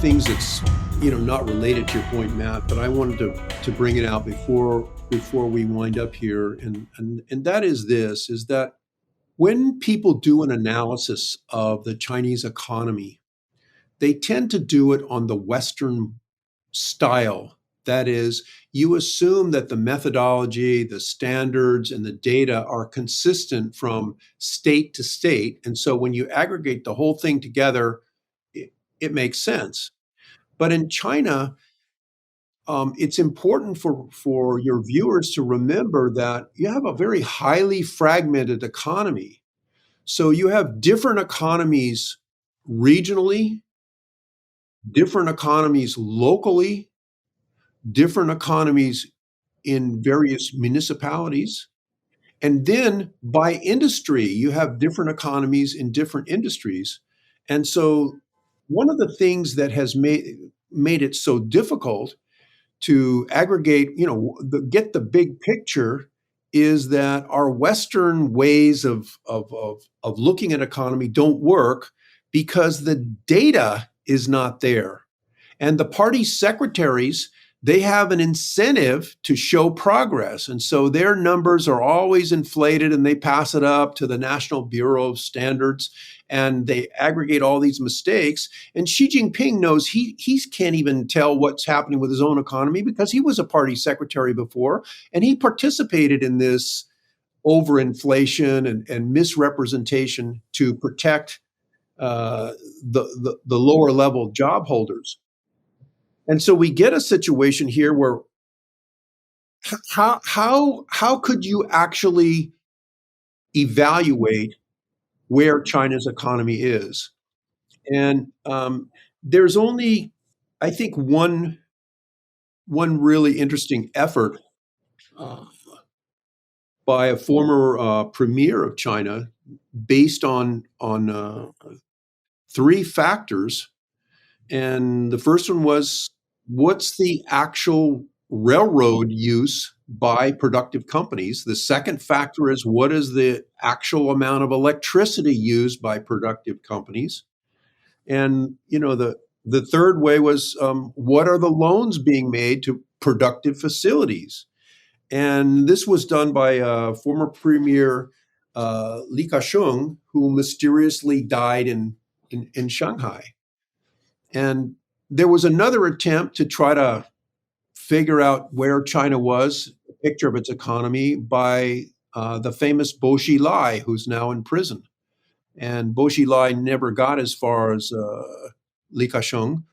things that's not related to your point, Matt, but I wanted to bring it out before we wind up here, and that is this: is that when people do an analysis of the Chinese economy, they tend to do it on the Western style. That is, you assume that the methodology, the standards, and the data are consistent from state to state. And so when you aggregate the whole thing together, it makes sense. But in China, it's important for your viewers to remember that you have a very highly fragmented economy. So you have different economies regionally, different economies locally, different economies in various municipalities. And then by industry, you have different economies in different industries. And so one of the things that has made it so difficult to aggregate, get the big picture is that our Western ways of looking at economy don't work because the data is not there. And the party secretaries, they have an incentive to show progress. And so their numbers are always inflated and they pass it up to the National Bureau of Standards and they aggregate all these mistakes. And Xi Jinping knows he can't even tell what's happening with his own economy because he was a party secretary before and he participated in this overinflation and misrepresentation to protect the lower level job holders. And so we get a situation here where how could you actually evaluate where China's economy is? And there's only, I think, one really interesting effort by a former premier of China, based on three factors. And the first one was, what's the actual railroad use by productive companies? The second factor is, what is the actual amount of electricity used by productive companies? And the third way was, what are the loans being made to productive facilities? And this was done by former Premier Li Ka-shing, who mysteriously died in Shanghai. And there was another attempt to try to figure out where China was, a picture of its economy, by the famous Bo Xilai, who's now in prison. And Bo Xilai never got as far as Li Ka-shing,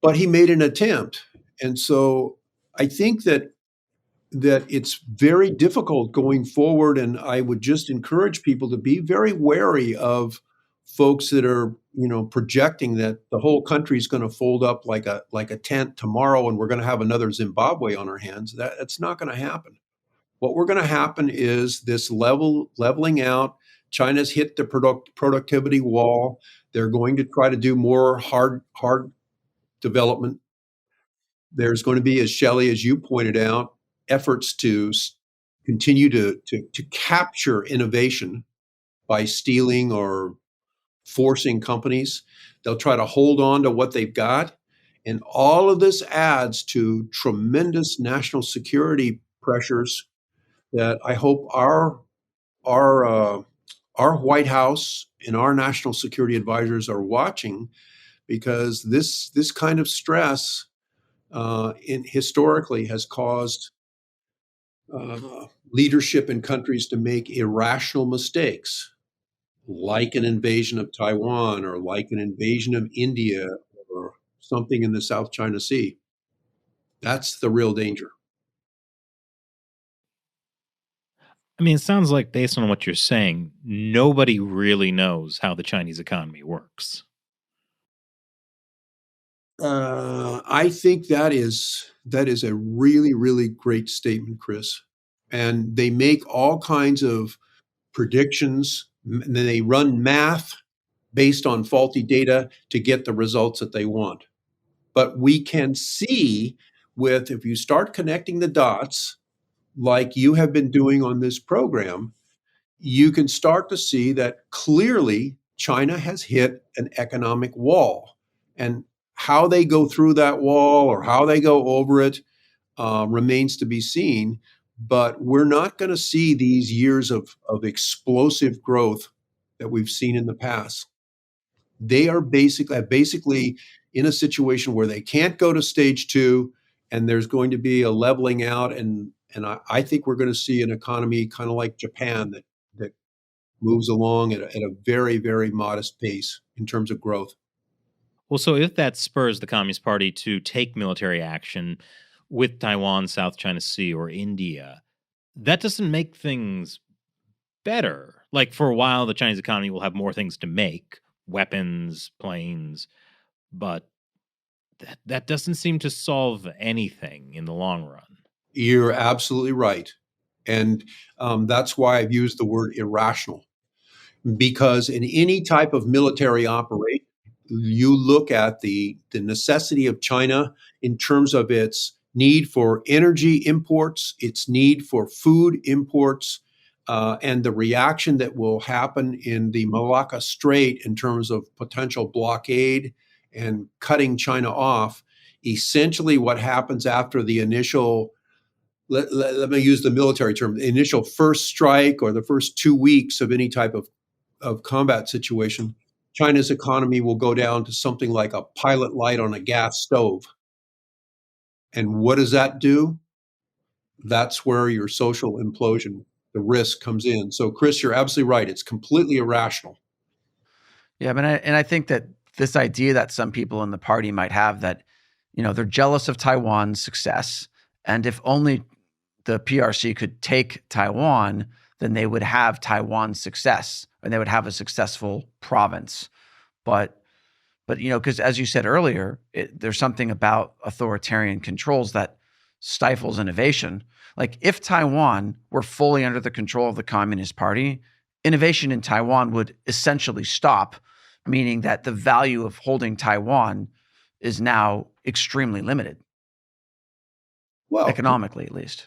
but he made an attempt. And so I think that it's very difficult going forward, and I would just encourage people to be very wary of folks that are projecting that the whole country is going to fold up like a tent tomorrow and we're going to have another Zimbabwe on our hands. That's not going to happen. What we're going to happen is this leveling out. China's hit the productivity wall. They're going to try to do more hard development. There's going to be, as Shelley, as you pointed out, efforts to continue to capture innovation by stealing or forcing companies. They'll try to hold on to what they've got. And all of this adds to tremendous national security pressures that I hope our White House and our national security advisors are watching, because this kind of stress historically has caused leadership in countries to make irrational mistakes, like an invasion of Taiwan or like an invasion of India or something in the South China Sea. That's the real danger. I mean, it sounds like, based on what you're saying, nobody really knows how the Chinese economy works. I think that is a really, really great statement, Chris. And they make all kinds of predictions. And then they run math based on faulty data to get the results that they want. But we can see, if you start connecting the dots, like you have been doing on this program, you can start to see that clearly China has hit an economic wall. And how they go through that wall or how they go over it remains to be seen. But we're not going to see these years of explosive growth that we've seen in the past. They are basically in a situation where they can't go to stage two, and there's going to be a leveling out. And I think we're going to see an economy kind of like Japan that moves along at a very, very modest pace in terms of growth. Well, so if that spurs the Communist Party to take military action with Taiwan, South China Sea, or India, that doesn't make things better. Like for a while, the Chinese economy will have more things to make, weapons, planes, but that doesn't seem to solve anything in the long run. You're absolutely right. And that's why I've used the word irrational, because in any type of military operation, you look at the necessity of China in terms of its need for energy imports, its need for food imports, and the reaction that will happen in the Malacca Strait in terms of potential blockade and cutting China off. Essentially, what happens after the initial, let me use the military term, the initial first strike or the first 2 weeks of any type of combat situation, China's economy will go down to something like a pilot light on a gas stove. And what does that do? That's where your social implosion, the risk comes in. So, Chris, you're absolutely right. It's completely irrational. Yeah, I think that this idea that some people in the party might have that, they're jealous of Taiwan's success, and if only the PRC could take Taiwan, then they would have Taiwan's success, and they would have a successful province. But because as you said earlier, there's something about authoritarian controls that stifles innovation. Like if Taiwan were fully under the control of the Communist Party, innovation in Taiwan would essentially stop, meaning that the value of holding Taiwan is now extremely limited, Well, economically at least.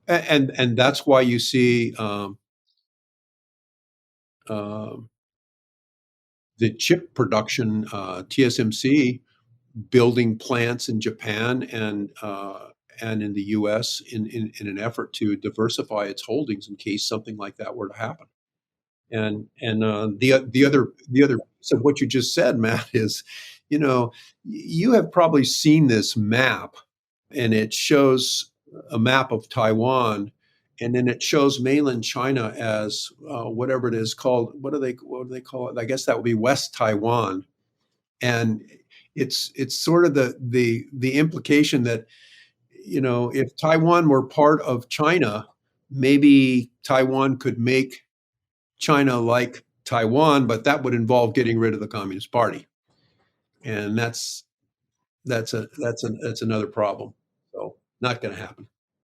and that's why you see um, the chip production, TSMC, building plants in Japan and in the U.S. In an effort to diversify its holdings in case something like that were to happen. And the other piece of what you just said, Matt, is you have probably seen this map, and it shows a map of Taiwan, and then it shows mainland China as whatever it is called. What do they call it? I guess that would be West Taiwan, and it's sort of the implication that if Taiwan were part of China, maybe Taiwan could make China like Taiwan, but that would involve getting rid of the Communist Party, and that's another problem. So not going to happen.